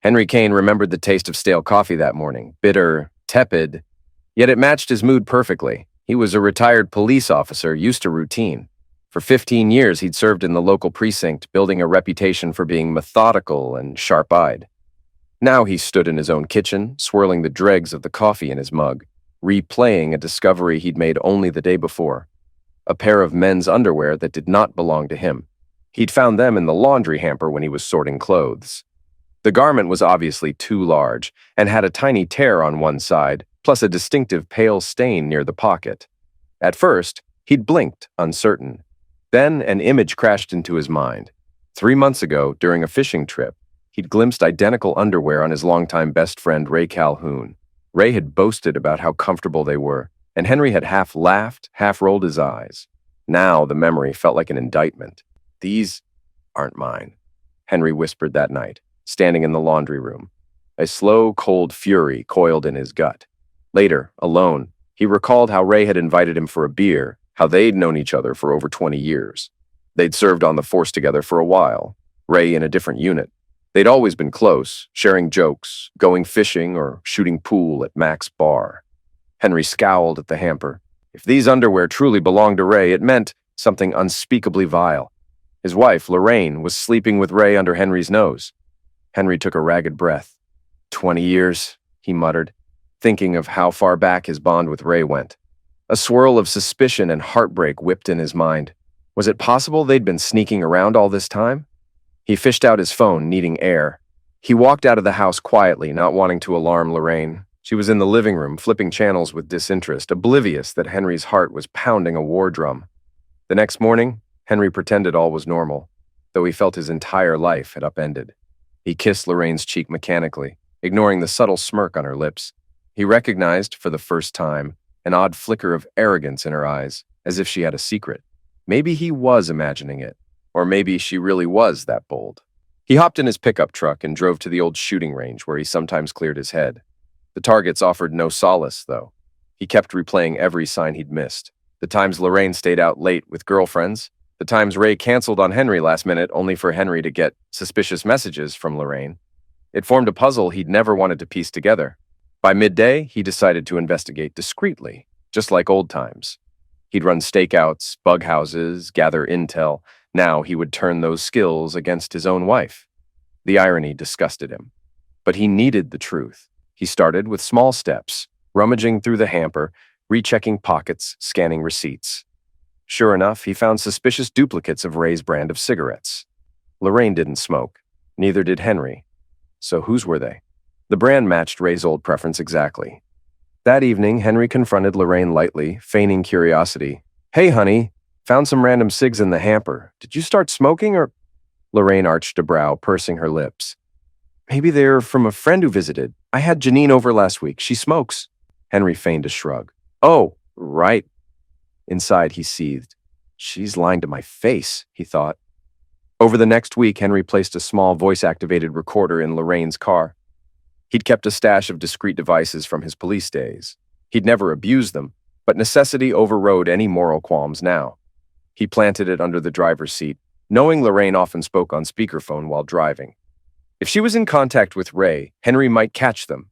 Henry Kane remembered the taste of stale coffee that morning, bitter, tepid, yet it matched his mood perfectly. He was a retired police officer used to routine. For 15 years, he'd served in the local precinct, building a reputation for being methodical and sharp-eyed. Now he stood in his own kitchen, swirling the dregs of the coffee in his mug, replaying a discovery he'd made only the day before. A pair of men's underwear that did not belong to him. He'd found them in the laundry hamper when he was sorting clothes. The garment was obviously too large and had a tiny tear on one side, plus a distinctive pale stain near the pocket. At first, he'd blinked, uncertain. Then an image crashed into his mind. 3 months ago, during a fishing trip, he'd glimpsed identical underwear on his longtime best friend Ray Calhoun. Ray had boasted about how comfortable they were, and Henry had half laughed, half rolled his eyes. Now the memory felt like an indictment. "These aren't mine," Henry whispered that night, standing in the laundry room. A slow, cold fury coiled in his gut. Later, alone, he recalled how Ray had invited him for a beer, how they'd known each other for over 20 years. They'd served on the force together for a while, Ray in a different unit. They'd always been close, sharing jokes, going fishing, or shooting pool at Mac's bar. Henry scowled at the hamper. If these underwear truly belonged to Ray, it meant something unspeakably vile. His wife, Lorraine, was sleeping with Ray under Henry's nose. Henry took a ragged breath. 20 years, he muttered, thinking of how far back his bond with Ray went. A swirl of suspicion and heartbreak whipped in his mind. Was it possible they'd been sneaking around all this time? He fished out his phone, needing air. He walked out of the house quietly, not wanting to alarm Lorraine. She was in the living room, flipping channels with disinterest, oblivious that Henry's heart was pounding a war drum. The next morning, Henry pretended all was normal, though he felt his entire life had upended. He kissed Lorraine's cheek mechanically, ignoring the subtle smirk on her lips. He recognized, for the first time, an odd flicker of arrogance in her eyes, as if she had a secret. Maybe he was imagining it, or maybe she really was that bold. He hopped in his pickup truck and drove to the old shooting range where he sometimes cleared his head. The targets offered no solace, though. He kept replaying every sign he'd missed. The times Lorraine stayed out late with girlfriends, the times Ray canceled on Henry last minute only for Henry to get suspicious messages from Lorraine. It formed a puzzle he'd never wanted to piece together. By midday, he decided to investigate discreetly, just like old times. He'd run stakeouts, bug houses, gather intel. Now he would turn those skills against his own wife. The irony disgusted him. But he needed the truth. He started with small steps, rummaging through the hamper, rechecking pockets, scanning receipts. Sure enough, he found suspicious duplicates of Ray's brand of cigarettes. Lorraine didn't smoke. Neither did Henry. So whose were they? The brand matched Ray's old preference exactly. That evening, Henry confronted Lorraine lightly, feigning curiosity. "Hey, honey, found some random cigs in the hamper. Did you start smoking or—" Lorraine arched a brow, pursing her lips. "Maybe they're from a friend who visited. I had Janine over last week. She smokes." Henry feigned a shrug. "Oh, right." Inside, he seethed. "She's lying to my face," he thought. Over the next week, Henry placed a small voice-activated recorder in Lorraine's car. He'd kept a stash of discreet devices from his police days. He'd never abused them, but necessity overrode any moral qualms now. He planted it under the driver's seat, knowing Lorraine often spoke on speakerphone while driving. If she was in contact with Ray, Henry might catch them.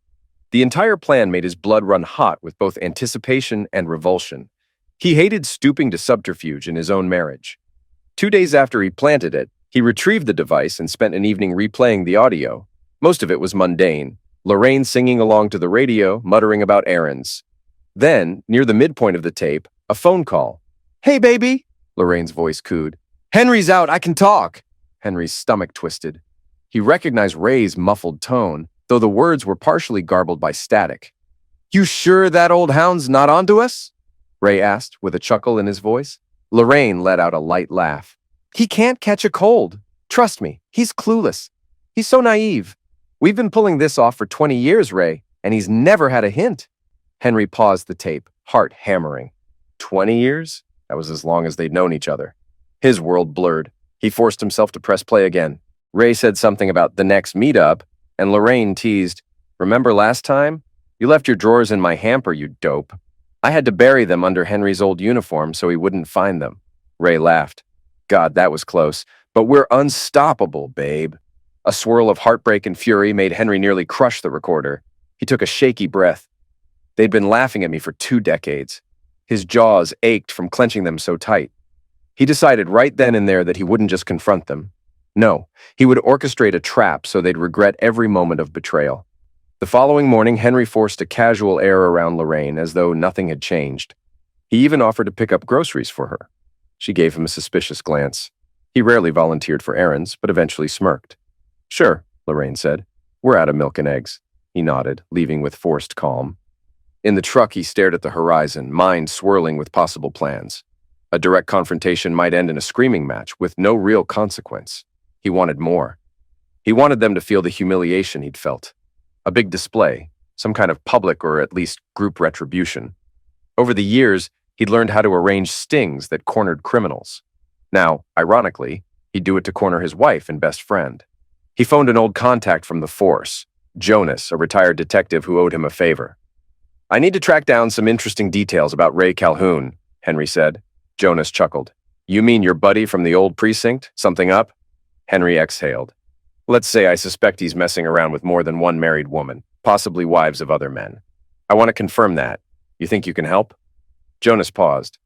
The entire plan made his blood run hot with both anticipation and revulsion. He hated stooping to subterfuge in his own marriage. 2 days after he planted it, he retrieved the device and spent an evening replaying the audio. Most of it was mundane. Lorraine singing along to the radio, muttering about errands. Then, near the midpoint of the tape, a phone call. "Hey, baby," Lorraine's voice cooed. "Henry's out, I can talk." Henry's stomach twisted. He recognized Ray's muffled tone, though the words were partially garbled by static. "You sure that old hound's not onto us?" Ray asked, with a chuckle in his voice. Lorraine let out a light laugh. "He can't catch a cold. Trust me, he's clueless. He's so naive. We've been pulling this off for 20 years, Ray, and he's never had a hint." Henry paused the tape, heart hammering. 20 years? That was as long as they'd known each other. His world blurred. He forced himself to press play again. Ray said something about the next meetup, and Lorraine teased, "Remember last time? You left your drawers in my hamper, you dope." "I had to bury them under Henry's old uniform so he wouldn't find them." Ray laughed. "God, that was close. But we're unstoppable, babe." A swirl of heartbreak and fury made Henry nearly crush the recorder. He took a shaky breath. They'd been laughing at me for 2 decades. His jaws ached from clenching them so tight. He decided right then and there that he wouldn't just confront them. No, he would orchestrate a trap so they'd regret every moment of betrayal. The following morning, Henry forced a casual air around Lorraine as though nothing had changed. He even offered to pick up groceries for her. She gave him a suspicious glance. He rarely volunteered for errands, but eventually smirked. "Sure," Lorraine said. "We're out of milk and eggs." He nodded, leaving with forced calm. In the truck, he stared at the horizon, mind swirling with possible plans. A direct confrontation might end in a screaming match with no real consequence. He wanted more. He wanted them to feel the humiliation he'd felt. A big display, some kind of public or at least group retribution. Over the years, he'd learned how to arrange stings that cornered criminals. Now, ironically, he'd do it to corner his wife and best friend. He phoned an old contact from the force, Jonas, a retired detective who owed him a favor. "I need to track down some interesting details about Ray Calhoun," Henry said. Jonas chuckled. "You mean your buddy from the old precinct? Something up?" Henry exhaled. "Let's say I suspect he's messing around with more than one married woman, possibly wives of other men. I want to confirm that. You think you can help?" Jonas paused.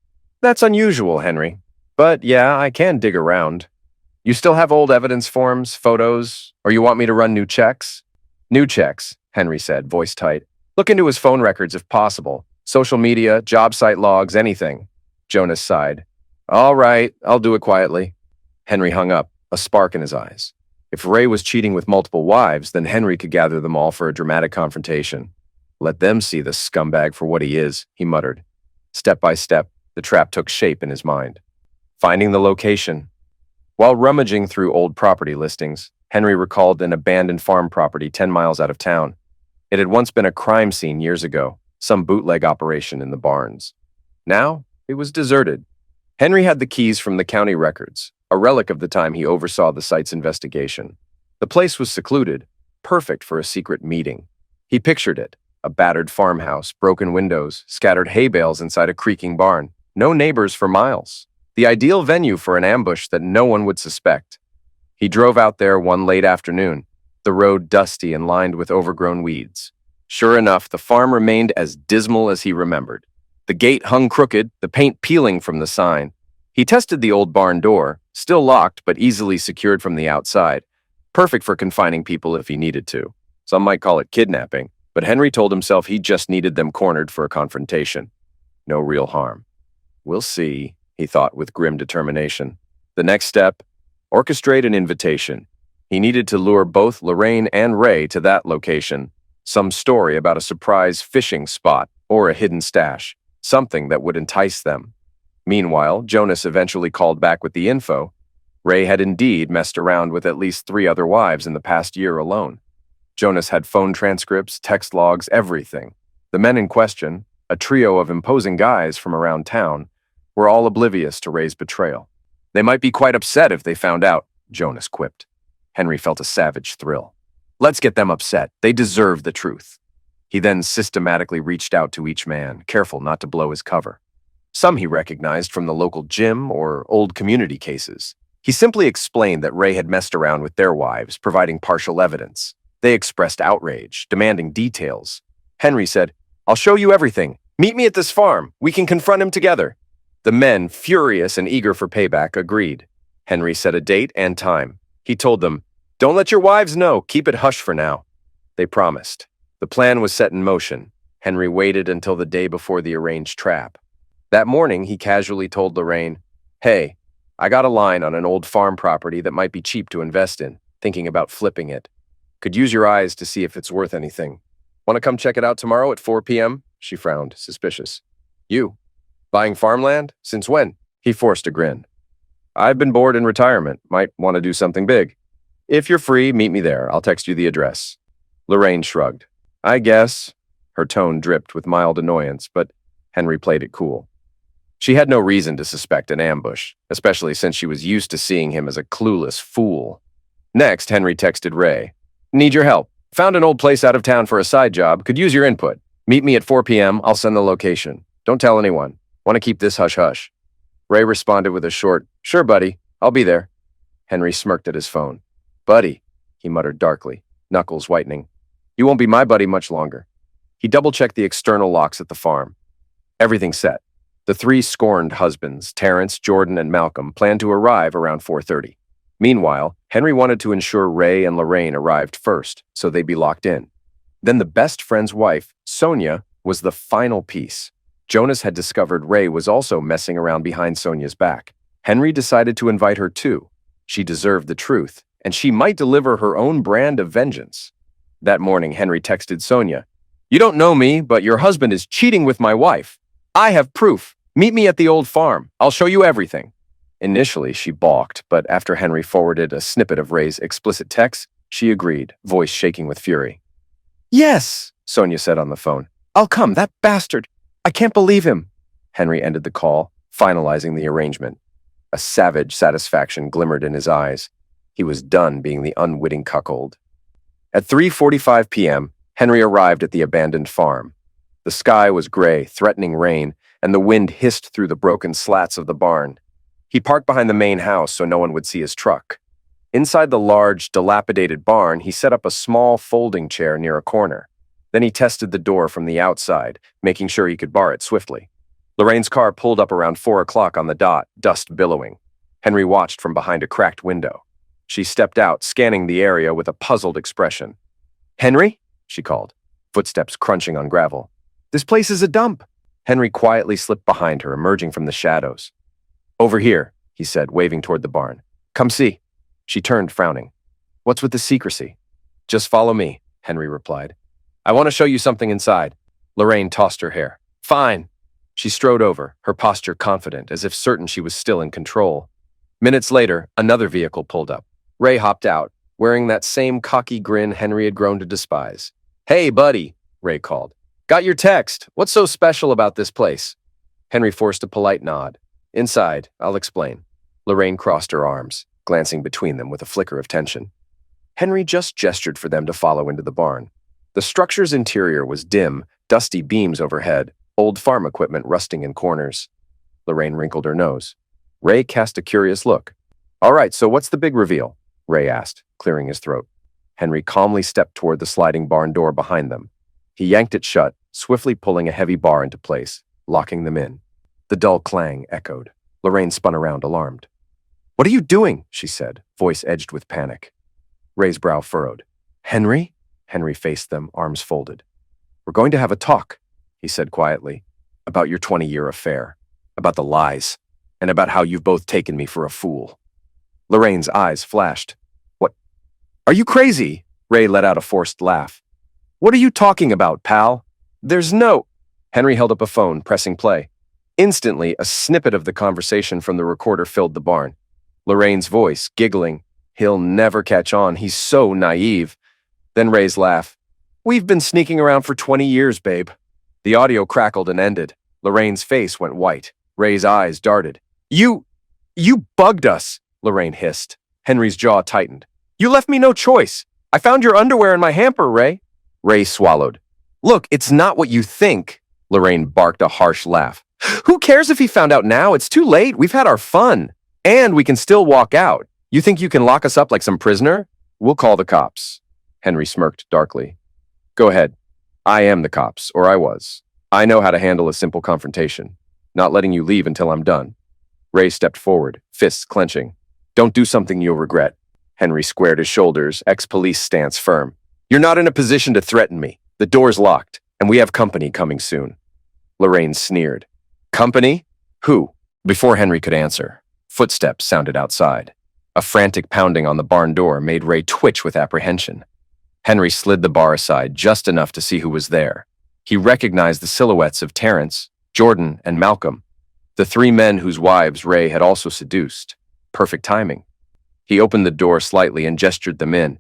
"That's unusual, Henry. But yeah, I can dig around. You still have old evidence forms, photos, or you want me to run new checks?" "New checks," Henry said, voice tight. "Look into his phone records if possible. Social media, job site logs, anything." Jonas sighed. "All right, I'll do it quietly." Henry hung up, a spark in his eyes. If Ray was cheating with multiple wives, then Henry could gather them all for a dramatic confrontation. "Let them see the scumbag for what he is," he muttered. Step by step, the trap took shape in his mind. Finding the location. While rummaging through old property listings, Henry recalled an abandoned farm property 10 miles out of town. It had once been a crime scene years ago, some bootleg operation in the barns. Now, it was deserted. Henry had the keys from the county records, a relic of the time he oversaw the site's investigation. The place was secluded, perfect for a secret meeting. He pictured it, a battered farmhouse, broken windows, scattered hay bales inside a creaking barn, no neighbors for miles. The ideal venue for an ambush that no one would suspect. He drove out there one late afternoon, the road dusty and lined with overgrown weeds. Sure enough, the farm remained as dismal as he remembered. The gate hung crooked, the paint peeling from the sign. He tested the old barn door, still locked but easily secured from the outside, perfect for confining people if he needed to. Some might call it kidnapping, but Henry told himself he just needed them cornered for a confrontation. No real harm. "We'll see," he thought with grim determination. The next step, orchestrate an invitation. He needed to lure both Lorraine and Ray to that location. Some story about a surprise fishing spot or a hidden stash, something that would entice them. Meanwhile, Jonas eventually called back with the info. Ray had indeed messed around with at least 3 other wives in the past year alone. Jonas had phone transcripts, text logs, everything. The men in question, a trio of imposing guys from around town, were all oblivious to Ray's betrayal. "They might be quite upset if they found out," Jonas quipped. Henry felt a savage thrill. "Let's get them upset. They deserve the truth." He then systematically reached out to each man, careful not to blow his cover. Some he recognized from the local gym or old community cases. He simply explained that Ray had messed around with their wives, providing partial evidence. They expressed outrage, demanding details. Henry said, "I'll show you everything. Meet me at this farm. We can confront him together." The men, furious and eager for payback, agreed. Henry set a date and time. He told them, "Don't let your wives know. Keep it hush for now." They promised. The plan was set in motion. Henry waited until the day before the arranged trap. That morning, he casually told Lorraine, "Hey, I got a line on an old farm property that might be cheap to invest in, thinking about flipping it. Could use your eyes to see if it's worth anything. Want to come check it out tomorrow at 4 p.m.? She frowned, suspicious. "You? Buying farmland? Since when?" He forced a grin. "I've been bored in retirement. Might want to do something big. If you're free, meet me there. I'll text you the address." Lorraine shrugged. "I guess." Her tone dripped with mild annoyance, but Henry played it cool. She had no reason to suspect an ambush, especially since she was used to seeing him as a clueless fool. Next, Henry texted Ray. "Need your help. Found an old place out of town for a side job. Could use your input. Meet me at 4 p.m. I'll send the location. Don't tell anyone. Want to keep this hush-hush." Ray responded with a short, "Sure, buddy. I'll be there." Henry smirked at his phone. "Buddy," he muttered darkly, knuckles whitening. You won't be my buddy much longer. He double-checked the external locks at the farm. Everything set. The three scorned husbands, Terrence, Jordan, and Malcolm, planned to arrive around 4:30. Meanwhile, Henry wanted to ensure Ray and Lorraine arrived first, so they'd be locked in. Then the best friend's wife, Sonia, was the final piece. Jonas had discovered Ray was also messing around behind Sonia's back. Henry decided to invite her too. She deserved the truth, and she might deliver her own brand of vengeance. That morning, Henry texted Sonia, "You don't know me, but your husband is cheating with my wife. I have proof. Meet me at the old farm. I'll show you everything." Initially, she balked, but after Henry forwarded a snippet of Ray's explicit text, she agreed, voice shaking with fury. "Yes," Sonia said on the phone. "I'll come, that bastard. I can't believe him." Henry ended the call, finalizing the arrangement. A savage satisfaction glimmered in his eyes. He was done being the unwitting cuckold. At 3:45 p.m., Henry arrived at the abandoned farm. The sky was gray, threatening rain, and the wind hissed through the broken slats of the barn. He parked behind the main house so no one would see his truck. Inside the large, dilapidated barn, he set up a small folding chair near a corner. Then he tested the door from the outside, making sure he could bar it swiftly. Lorraine's car pulled up around 4 o'clock on the dot, dust billowing. Henry watched from behind a cracked window. She stepped out, scanning the area with a puzzled expression. "Henry?" she called, footsteps crunching on gravel. "This place is a dump." Henry quietly slipped behind her, emerging from the shadows. "Over here," he said, waving toward the barn. "Come see." She turned, frowning. "What's with the secrecy?" "Just follow me," Henry replied. "I want to show you something inside." Lorraine tossed her hair. "Fine." She strode over, her posture confident, as if certain she was still in control. Minutes later, another vehicle pulled up. Ray hopped out, wearing that same cocky grin Henry had grown to despise. "Hey, buddy," Ray called. "Got your text. What's so special about this place?" Henry forced a polite nod. "Inside, I'll explain." Lorraine crossed her arms, glancing between them with a flicker of tension. Henry just gestured for them to follow into the barn. The structure's interior was dim, dusty beams overhead, old farm equipment rusting in corners. Lorraine wrinkled her nose. Ray cast a curious look. "All right, so what's the big reveal?" Ray asked, clearing his throat. Henry calmly stepped toward the sliding barn door behind them. He yanked it shut, swiftly pulling a heavy bar into place, locking them in. The dull clang echoed. Lorraine spun around, alarmed. "What are you doing?" she said, voice edged with panic. Ray's brow furrowed. "Henry?" Henry faced them, arms folded. "We're going to have a talk," he said quietly, "about your 20-year affair, about the lies, and about how you've both taken me for a fool." Lorraine's eyes flashed. "What? Are you crazy?" Ray let out a forced laugh. "What are you talking about, pal? There's no—" Henry held up a phone, pressing play. Instantly, a snippet of the conversation from the recorder filled the barn. Lorraine's voice, giggling. "He'll never catch on. He's so naive." Then Ray's laugh. "We've been sneaking around for 20 years, babe." The audio crackled and ended. Lorraine's face went white. Ray's eyes darted. You bugged us," Lorraine hissed. Henry's jaw tightened. "You left me no choice. I found your underwear in my hamper, Ray." Ray swallowed. "Look, it's not what you think." Lorraine barked a harsh laugh. "Who cares if he found out now? It's too late. We've had our fun. And we can still walk out. You think you can lock us up like some prisoner? We'll call the cops." Henry smirked darkly. "Go ahead. I am the cops, or I was. I know how to handle a simple confrontation. Not letting you leave until I'm done." Ray stepped forward, fists clenching. "Don't do something you'll regret." Henry squared his shoulders, ex-police stance firm. "You're not in a position to threaten me. The door's locked, and we have company coming soon." Lorraine sneered. "Company? Who?" Before Henry could answer, footsteps sounded outside. A frantic pounding on the barn door made Ray twitch with apprehension. Henry slid the bar aside just enough to see who was there. He recognized the silhouettes of Terrence, Jordan, and Malcolm, the three men whose wives Ray had also seduced. Perfect timing. He opened the door slightly and gestured them in.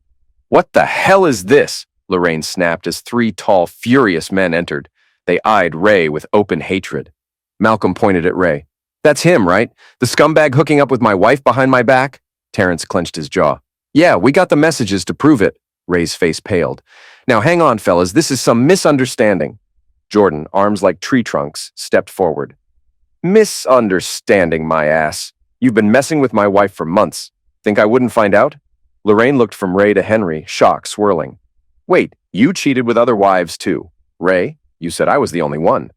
"What the hell is this?" Lorraine snapped as three tall, furious men entered. They eyed Ray with open hatred. Malcolm pointed at Ray. "That's him, right? The scumbag hooking up with my wife behind my back?" Terrence clenched his jaw. "Yeah, we got the messages to prove it." Ray's face paled. "Now hang on, fellas, this is some misunderstanding." Jordan, arms like tree trunks, stepped forward. "Misunderstanding, my ass. You've been messing with my wife for months. Think I wouldn't find out?" Lorraine looked from Ray to Henry, shock swirling. Wait, you cheated with other wives too. Ray, you said I was the only one.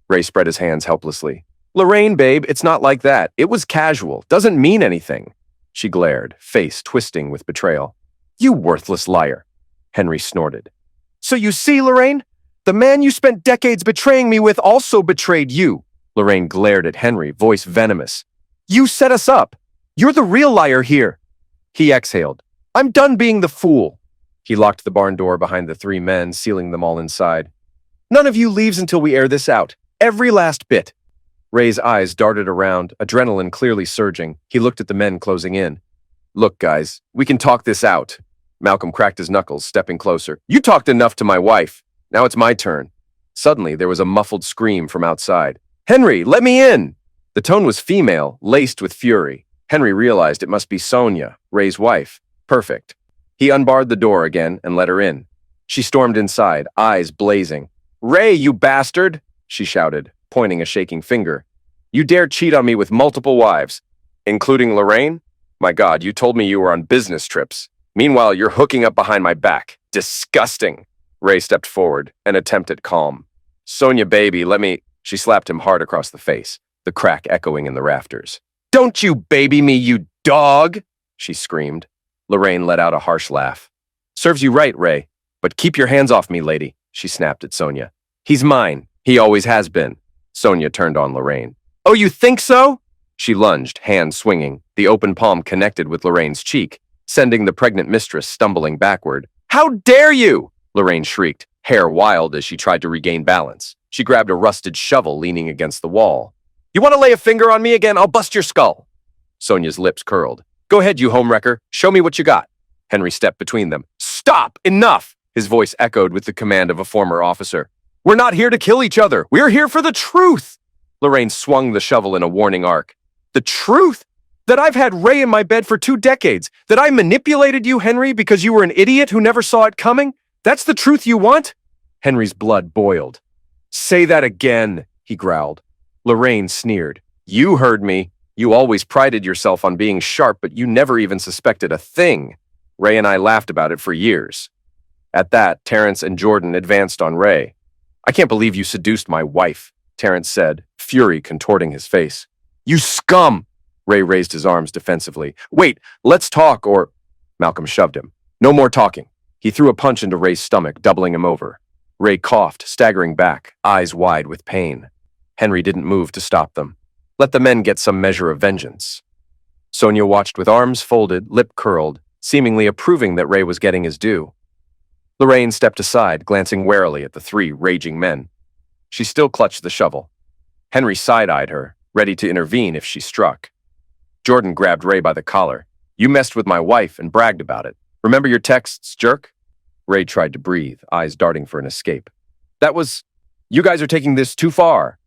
Ray spread his hands helplessly. Lorraine, babe, it's not like that. It was casual. Doesn't mean anything. She glared, face twisting with betrayal. You worthless liar. Henry snorted. So you see, Lorraine? The man you spent decades betraying me with also betrayed you. Lorraine glared at Henry, voice venomous. You set us up. You're the real liar here. He exhaled. I'm done being the fool. He locked the barn door behind the three men, sealing them all inside. None of you leaves until we air this out. Every last bit. Ray's eyes darted around, adrenaline clearly surging. He looked at the men closing in. Look, guys, we can talk this out. Malcolm cracked his knuckles, stepping closer. You talked enough to my wife. Now it's my turn. Suddenly, there was a muffled scream from outside. Henry, let me in! The tone was female, laced with fury. Henry realized it must be Sonia, Ray's wife. Perfect. He unbarred the door again and let her in. She stormed inside, eyes blazing. Ray, you bastard! She shouted, pointing a shaking finger. You dare cheat on me with multiple wives, including Lorraine? My God, you told me you were on business trips. Meanwhile, you're hooking up behind my back. Disgusting. Ray stepped forward, an attempt at calm. Sonia, baby, let me... She slapped him hard across the face, the crack echoing in the rafters. Don't you baby me, you dog! She screamed. Lorraine let out a harsh laugh. Serves you right, Ray. But keep your hands off me, lady, she snapped at Sonia. He's mine. He always has been. Sonia turned on Lorraine. Oh, you think so? She lunged, hand swinging, the open palm connected with Lorraine's cheek, sending the pregnant mistress stumbling backward. How dare you! Lorraine shrieked, hair wild as she tried to regain balance. She grabbed a rusted shovel leaning against the wall. You want to lay a finger on me again? I'll bust your skull. Sonia's lips curled. Go ahead, you homewrecker. Show me what you got. Henry stepped between them. Stop! Enough! His voice echoed with the command of a former officer. We're not here to kill each other. We're here for the truth. Lorraine swung the shovel in a warning arc. The truth? That I've had Ray in my bed for 2 decades? That I manipulated you, Henry, because you were an idiot who never saw it coming? That's the truth you want? Henry's blood boiled. Say that again, he growled. Lorraine sneered. You heard me. You always prided yourself on being sharp, but you never even suspected a thing. Ray and I laughed about it for years. At that, Terrence and Jordan advanced on Ray. I can't believe you seduced my wife, Terrence said, fury contorting his face. You scum! Ray raised his arms defensively. Wait, let's talk or... Malcolm shoved him. No more talking. He threw a punch into Ray's stomach, doubling him over. Ray coughed, staggering back, eyes wide with pain. Henry didn't move to stop them. Let the men get some measure of vengeance. Sonia watched with arms folded, lip curled, seemingly approving that Ray was getting his due. Lorraine stepped aside, glancing warily at the 3 raging men. She still clutched the shovel. Henry side-eyed her, ready to intervene if she struck. Jordan grabbed Ray by the collar. You messed with my wife and bragged about it. Remember your texts, jerk? Ray tried to breathe, eyes darting for an escape. That was... You guys are taking this too far.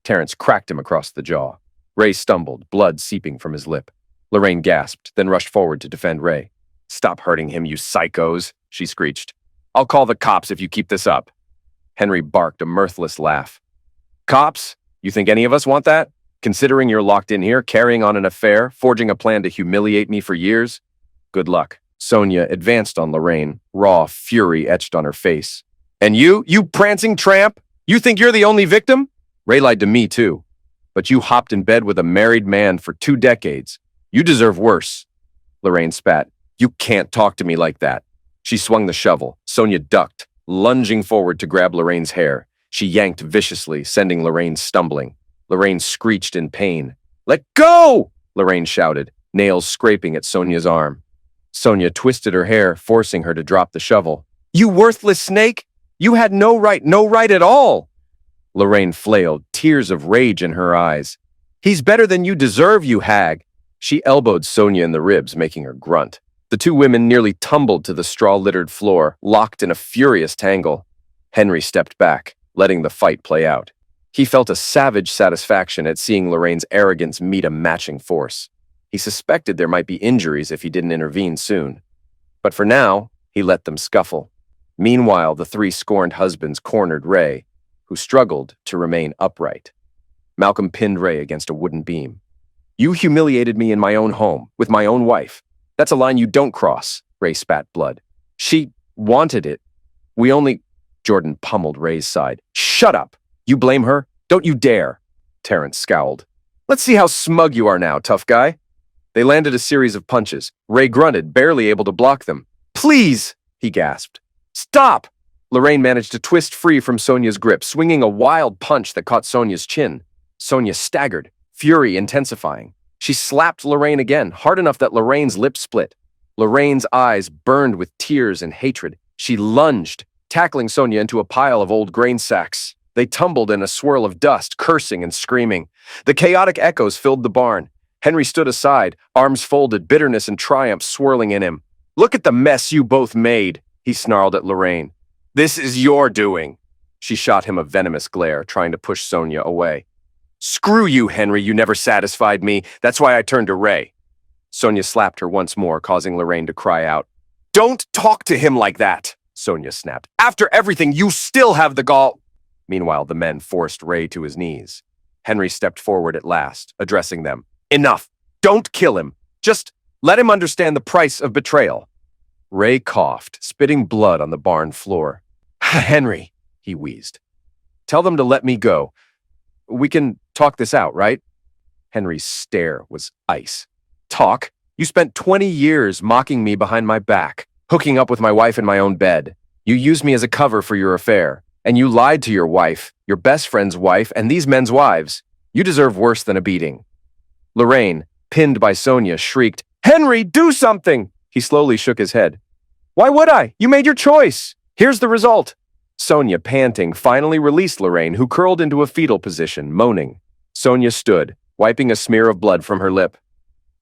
Terrence cracked him across the jaw. Ray stumbled, blood seeping from his lip. Lorraine gasped, then rushed forward to defend Ray. Stop hurting him, you psychos, she screeched. I'll call the cops if you keep this up. Henry barked a mirthless laugh. Cops? You think any of us want that? Considering you're locked in here, carrying on an affair, forging a plan to humiliate me for years? Good luck. Sonia advanced on Lorraine, raw fury etched on her face. And you prancing tramp? You think you're the only victim? Ray lied to me too. But you hopped in bed with a married man for 2 decades. You deserve worse. Lorraine spat. You can't talk to me like that. She swung the shovel. Sonia ducked, lunging forward to grab Lorraine's hair. She yanked viciously, sending Lorraine stumbling. Lorraine screeched in pain. Let go! Lorraine shouted, nails scraping at Sonia's arm. Sonia twisted her hair, forcing her to drop the shovel. You worthless snake! You had no right at all! Lorraine flailed, tears of rage in her eyes. He's better than you deserve, you hag! She elbowed Sonia in the ribs, making her grunt. The 2 women nearly tumbled to the straw-littered floor, locked in a furious tangle. Henry stepped back, letting the fight play out. He felt a savage satisfaction at seeing Lorraine's arrogance meet a matching force. He suspected there might be injuries if he didn't intervene soon. But for now, he let them scuffle. Meanwhile, the 3 scorned husbands cornered Ray, who struggled to remain upright. Malcolm pinned Ray against a wooden beam. You humiliated me in my own home, with my own wife. That's a line you don't cross, Ray spat blood. She wanted it. Jordan pummeled Ray's side. Shut up! You blame her? Don't you dare! Terrence scowled. Let's see how smug you are now, tough guy. They landed a series of punches. Ray grunted, barely able to block them. Please! He gasped. Stop! Lorraine managed to twist free from Sonia's grip, swinging a wild punch that caught Sonia's chin. Sonia staggered, fury intensifying. She slapped Lorraine again, hard enough that Lorraine's lips split. Lorraine's eyes burned with tears and hatred. She lunged, tackling Sonia into a pile of old grain sacks. They tumbled in a swirl of dust, cursing and screaming. The chaotic echoes filled the barn. Henry stood aside, arms folded, bitterness and triumph swirling in him. Look at the mess you both made, he snarled at Lorraine. This is your doing. She shot him a venomous glare, trying to push Sonia away. Screw you, Henry, you never satisfied me. That's why I turned to Ray. Sonia slapped her once more, causing Lorraine to cry out. Don't talk to him like that, Sonia snapped. After everything, you still have the gall. Meanwhile, the men forced Ray to his knees. Henry stepped forward at last, addressing them. Enough. Don't kill him. Just let him understand the price of betrayal. Ray coughed, spitting blood on the barn floor. Henry, he wheezed. Tell them to let me go. We can talk this out, right? Henry's stare was ice. Talk? You spent 20 years mocking me behind my back, hooking up with my wife in my own bed. You used me as a cover for your affair, and you lied to your wife, your best friend's wife, and these men's wives. You deserve worse than a beating. Lorraine, pinned by Sonia, shrieked, Henry, do something! He slowly shook his head. Why would I? You made your choice. Here's the result. Sonia, panting, finally released Lorraine, who curled into a fetal position, moaning. Sonia stood, wiping a smear of blood from her lip.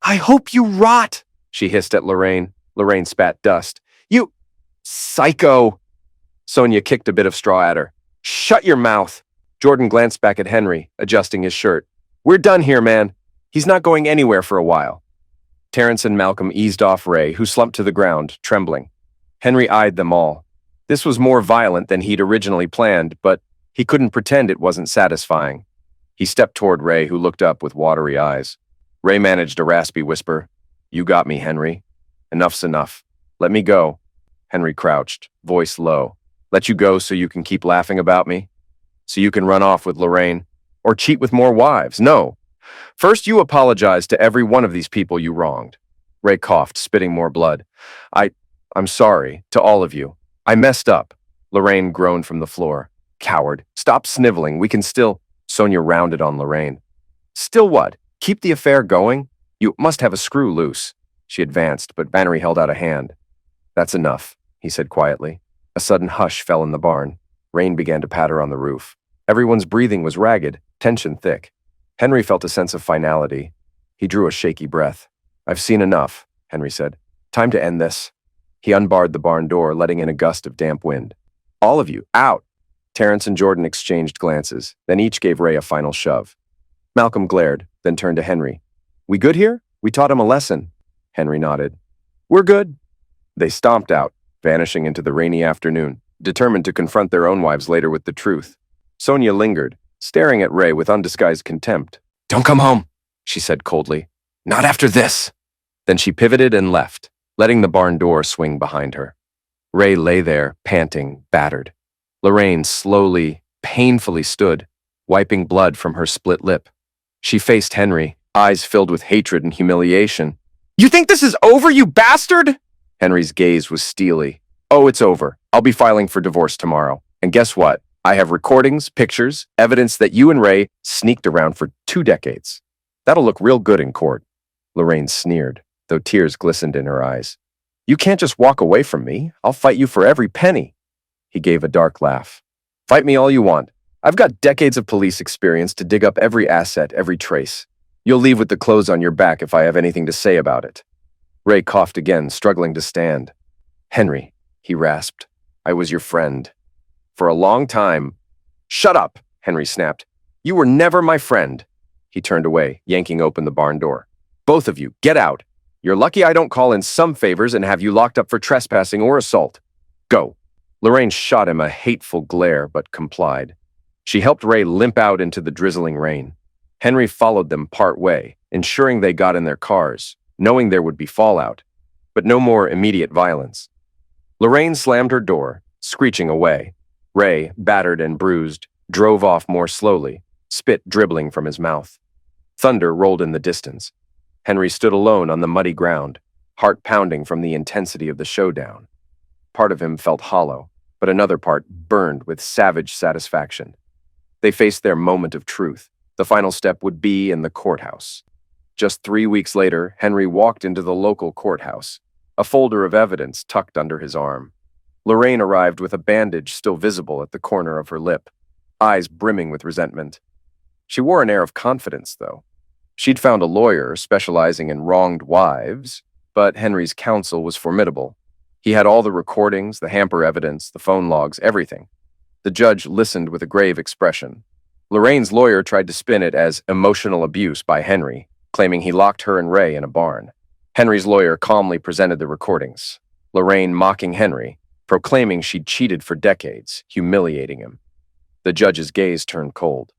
I hope you rot, she hissed at Lorraine. Lorraine spat dust. You psycho. Sonia kicked a bit of straw at her. Shut your mouth. Jordan glanced back at Henry, adjusting his shirt. We're done here, man. He's not going anywhere for a while. Terrence and Malcolm eased off Ray, who slumped to the ground, trembling. Henry eyed them all. This was more violent than he'd originally planned, but he couldn't pretend it wasn't satisfying. He stepped toward Ray, who looked up with watery eyes. Ray managed a raspy whisper. You got me, Henry. Enough's enough. Let me go. Henry crouched, voice low. Let you go so you can keep laughing about me? So you can run off with Lorraine? Or cheat with more wives? No. First, you apologize to every one of these people you wronged. Ray coughed, spitting more blood. I'm sorry, to all of you. I messed up. Lorraine groaned from the floor. Coward. Stop sniveling. We can still... Sonia rounded on Lorraine. Still what? Keep the affair going? You must have a screw loose. She advanced, but Bannery held out a hand. That's enough, he said quietly. A sudden hush fell in the barn. Rain began to patter on the roof. Everyone's breathing was ragged, tension thick. Henry felt a sense of finality. He drew a shaky breath. I've seen enough, Henry said. Time to end this. He unbarred the barn door, letting in a gust of damp wind. All of you, out! Terrence and Jordan exchanged glances, then each gave Ray a final shove. Malcolm glared, then turned to Henry. We good here? We taught him a lesson. Henry nodded. We're good. They stomped out, vanishing into the rainy afternoon, determined to confront their own wives later with the truth. Sonia lingered, staring at Ray with undisguised contempt. Don't come home, she said coldly. Not after this. Then she pivoted and left, letting the barn door swing behind her. Ray lay there, panting, battered. Lorraine slowly, painfully stood, wiping blood from her split lip. She faced Henry, eyes filled with hatred and humiliation. You think this is over, you bastard? Henry's gaze was steely. Oh, it's over. I'll be filing for divorce tomorrow. And guess what? I have recordings, pictures, evidence that you and Ray sneaked around for 2 decades. That'll look real good in court. Lorraine sneered, though tears glistened in her eyes. You can't just walk away from me. I'll fight you for every penny. He gave a dark laugh. Fight me all you want. I've got decades of police experience to dig up every asset, every trace. You'll leave with the clothes on your back if I have anything to say about it. Ray coughed again, struggling to stand. Henry, he rasped, I was your friend. For a long time. Shut up, Henry snapped. You were never my friend. He turned away, yanking open the barn door. Both of you, get out. You're lucky I don't call in some favors and have you locked up for trespassing or assault. Go. Lorraine shot him a hateful glare, but complied. She helped Ray limp out into the drizzling rain. Henry followed them part way, ensuring they got in their cars, knowing there would be fallout. but no more immediate violence. Lorraine slammed her door, screeching away. Ray, battered and bruised, drove off more slowly, spit dribbling from his mouth. Thunder rolled in the distance. Henry stood alone on the muddy ground, heart pounding from the intensity of the showdown. Part of him felt hollow, but another part burned with savage satisfaction. They faced their moment of truth. The final step would be in the courthouse. Just 3 weeks later, Henry walked into the local courthouse, a folder of evidence tucked under his arm. Lorraine arrived with a bandage still visible at the corner of her lip, eyes brimming with resentment. She wore an air of confidence, though. She'd found a lawyer specializing in wronged wives, but Henry's counsel was formidable. He had all the recordings, the hamper evidence, the phone logs, everything. The judge listened with a grave expression. Lorraine's lawyer tried to spin it as emotional abuse by Henry, claiming he locked her and Ray in a barn. Henry's lawyer calmly presented the recordings, Lorraine mocking Henry, proclaiming she'd cheated for decades, humiliating him. The judge's gaze turned cold.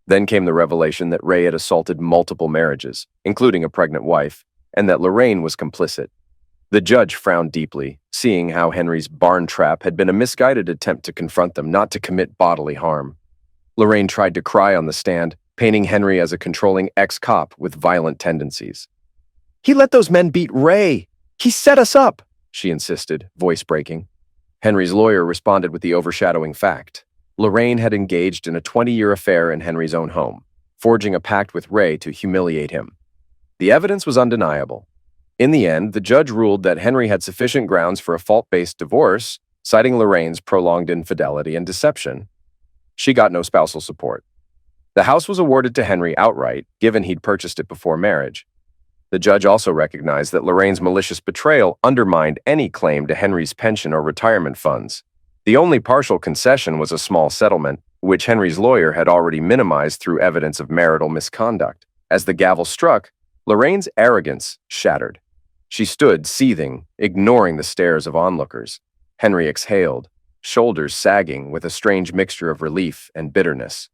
Then came the revelation that Ray had assaulted multiple marriages, including a pregnant wife, and that Lorraine was complicit. The judge frowned deeply, seeing how Henry's barn trap had been a misguided attempt to confront them, not to commit bodily harm. Lorraine tried to cry on the stand, painting Henry as a controlling ex-cop with violent tendencies. "He let those men beat Ray! He set us up!" she insisted, voice breaking. Henry's lawyer responded with the overshadowing fact. Lorraine had engaged in a 20-year affair in Henry's own home, forging a pact with Ray to humiliate him. The evidence was undeniable. In the end, the judge ruled that Henry had sufficient grounds for a fault-based divorce, citing Lorraine's prolonged infidelity and deception. She got no spousal support. The house was awarded to Henry outright, given he'd purchased it before marriage. The judge also recognized that Lorraine's malicious betrayal undermined any claim to Henry's pension or retirement funds. The only partial concession was a small settlement, which Henry's lawyer had already minimized through evidence of marital misconduct. As the gavel struck, Lorraine's arrogance shattered. She stood, seething, ignoring the stares of onlookers. Henry exhaled, shoulders sagging with a strange mixture of relief and bitterness.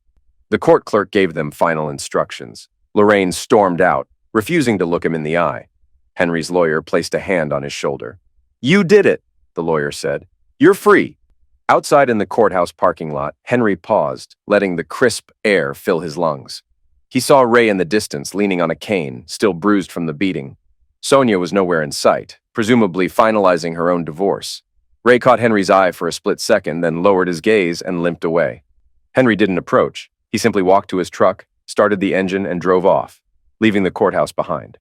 The court clerk gave them final instructions. Lorraine stormed out, refusing to look him in the eye. Henry's lawyer placed a hand on his shoulder. "You did it," the lawyer said. "You're free." Outside in the courthouse parking lot, Henry paused, letting the crisp air fill his lungs. He saw Ray in the distance, leaning on a cane, still bruised from the beating. Sonia was nowhere in sight, presumably finalizing her own divorce. Ray caught Henry's eye for a split second, then lowered his gaze and limped away. Henry didn't approach. He simply walked to his truck, started the engine, and drove off, leaving the courthouse behind.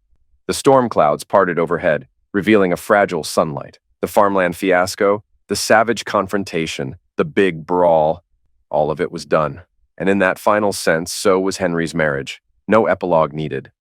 The storm clouds parted overhead, revealing a fragile sunlight. The farmland fiasco, the savage confrontation, the big brawl, all of it was done. And in that final sense, so was Henry's marriage. No epilogue needed.